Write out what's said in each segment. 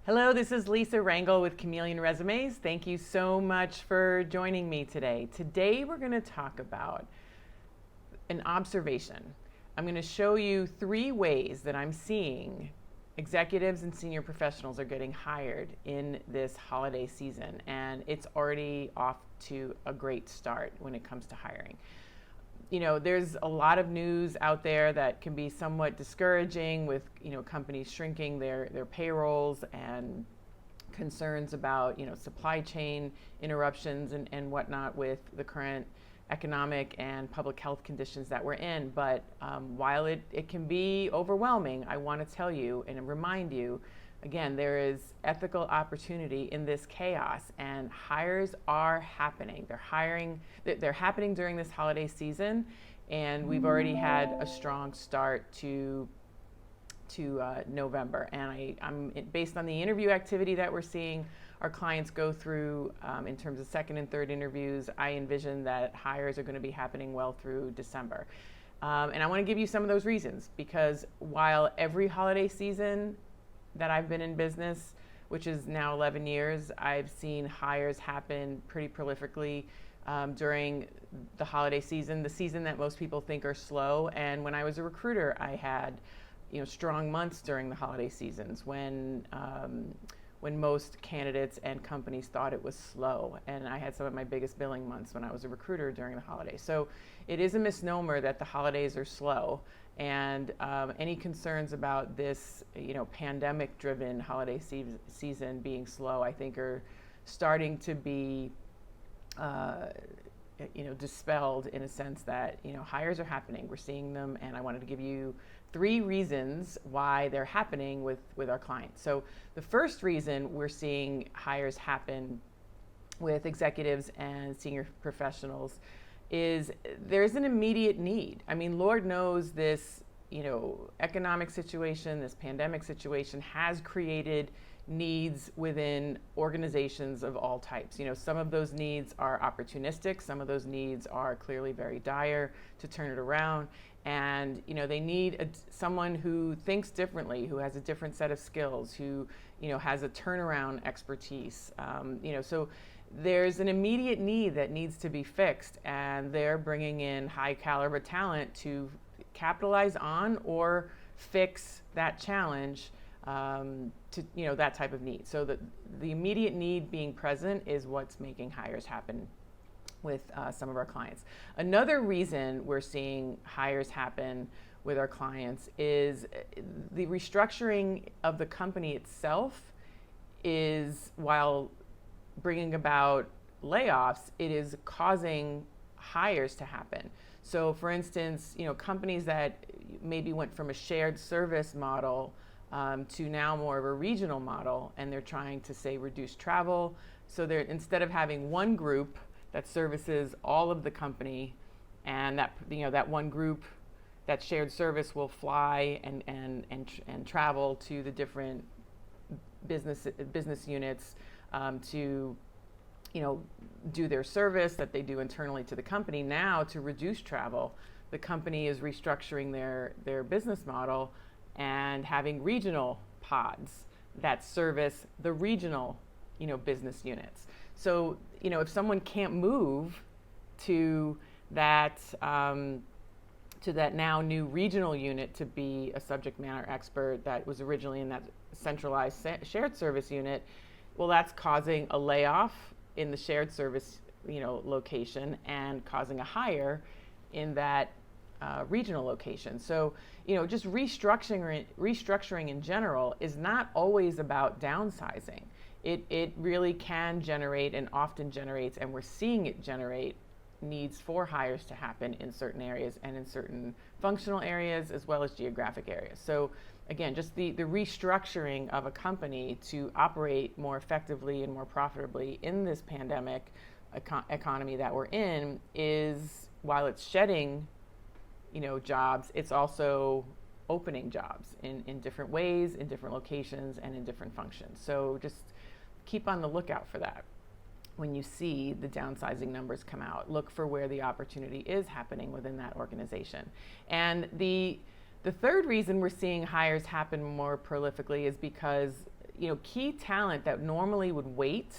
Hello, this is Lisa Rangel with Chameleon Resumes. Thank you so much for joining me today. Today we're going to talk about an observation. I'm going to show you 3 ways that I'm seeing executives and senior professionals are getting hired in this holiday season, and it's already off to a great start when it comes to hiring. There's a lot of news out there that can be somewhat discouraging with, companies shrinking their payrolls and concerns about, supply chain interruptions and whatnot with the current economic and public health conditions that we're in. But while it can be overwhelming, I want to tell you and remind you, again, there is ethical opportunity in this chaos, and hires are happening. They're happening during this holiday season, and we've already had a strong start to November. And I'm based on the interview activity that we're seeing our clients go through in terms of second and third interviews. I envision that hires are going to be happening well through December. And I want to give you some of those reasons, because while every holiday season that I've been in business, which is now 11 years, I've seen hires happen pretty prolifically during the holiday season, the season that most people think are slow. And when I was a recruiter, I had strong months during the holiday seasons when most candidates and companies thought it was slow. And I had some of my biggest billing months when I was a recruiter during the holidays. So it is a misnomer that the holidays are slow. And any concerns about this, pandemic-driven holiday season being slow, I think are starting to be, dispelled, in a sense that, hires are happening. We're seeing them, and I wanted to give you 3 reasons why they're happening with our clients. So the first reason we're seeing hires happen with executives and senior professionals is there's an immediate need. I mean, Lord knows this, economic situation, this pandemic situation has created needs within organizations of all types. Some of those needs are opportunistic, some of those needs are clearly very dire to turn it around. And they need someone who thinks differently, who has a different set of skills, who has a turnaround expertise. So there's an immediate need that needs to be fixed, and they're bringing in high caliber talent to capitalize on or fix that challenge, to that type of need. So the immediate need being present is what's making hires happen with some of our clients. Another reason we're seeing hires happen with our clients is the restructuring of the company itself is, while bringing about layoffs, it is causing hires to happen. So for instance, companies that maybe went from a shared service model to now more of a regional model, and they're trying to, say, reduce travel. So they're, instead of having one group that services all of the company, and that one group, that shared service will fly and travel to the different business units to do their service that they do internally to the company. Now, to reduce travel, the company is restructuring their business model and having regional pods that service the regional business units. So if someone can't move to that now new regional unit to be a subject matter expert that was originally in that centralized shared service unit, well, that's causing a layoff in the shared service location and causing a hire in that regional location. So just restructuring in general is not always about downsizing. It really can generate, and often generates, and we're seeing it generate, needs for hires to happen in certain areas and in certain functional areas as well as geographic areas. So again, just the restructuring of a company to operate more effectively and more profitably in this pandemic economy that we're in is, while it's shedding jobs, it's also opening jobs in different ways, in different locations, and in different functions. So just keep on the lookout for that. When you see the downsizing numbers come out, look for where the opportunity is happening within that organization. And the third reason we're seeing hires happen more prolifically is because key talent that normally would wait,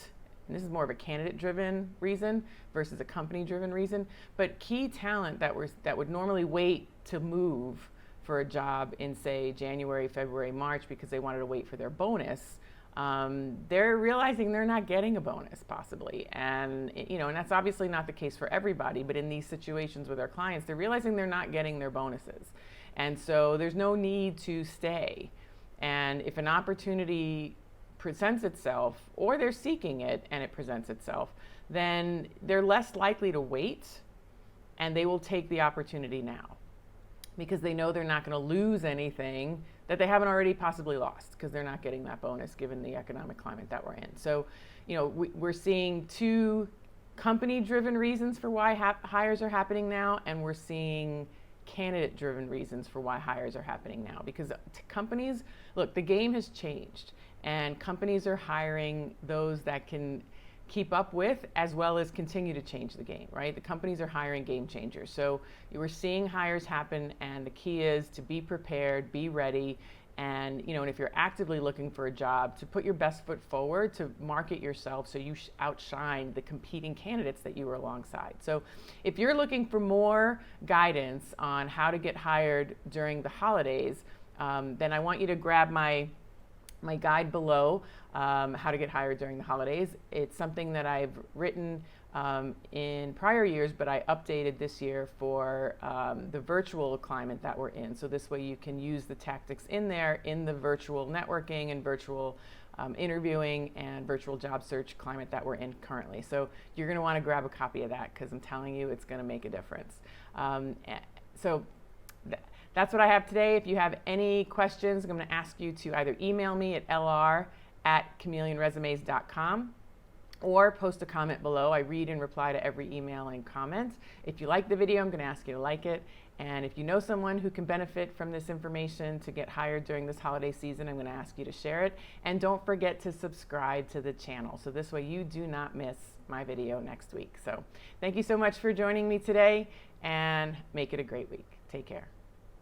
and this is more of a candidate-driven reason versus a company-driven reason, but key talent that would normally wait to move for a job in, say, January, February, March because they wanted to wait for their bonus, they're realizing they're not getting a bonus possibly. And that's obviously not the case for everybody, but in these situations with our clients, they're realizing they're not getting their bonuses. And so there's no need to stay. And if an opportunity presents itself, or they're seeking it and it presents itself, then they're less likely to wait, and they will take the opportunity now because they know they're not going to lose anything that they haven't already possibly lost because they're not getting that bonus given the economic climate that we're in. So, we're seeing two company-driven reasons for why hires are happening now, and we're seeing candidate-driven reasons for why hires are happening now. Because companies, look, the game has changed, and companies are hiring those that can keep up with as well as continue to change the game, right? The companies are hiring game changers. So we're seeing hires happen, and the key is to be prepared, be ready, and and if you're actively looking for a job, to put your best foot forward, to market yourself so you outshine the competing candidates that you were alongside. So if you're looking for more guidance on how to get hired during the holidays, then I want you to grab my guide below, how to get hired during the holidays. It's something that I've written in prior years, but I updated this year for the virtual climate that we're in. So this way you can use the tactics in there in the virtual networking and virtual interviewing and virtual job search climate that we're in currently. So you're going to want to grab a copy of that because I'm telling you it's going to make a difference. That's what I have today. If you have any questions, I'm going to ask you to either email me at lr@chameleonresumes.com or post a comment below. I read and reply to every email and comment. If you like the video, I'm going to ask you to like it. And if you know someone who can benefit from this information to get hired during this holiday season, I'm going to ask you to share it. And don't forget to subscribe to the channel, so this way you do not miss my video next week. So thank you so much for joining me today, and make it a great week. Take care.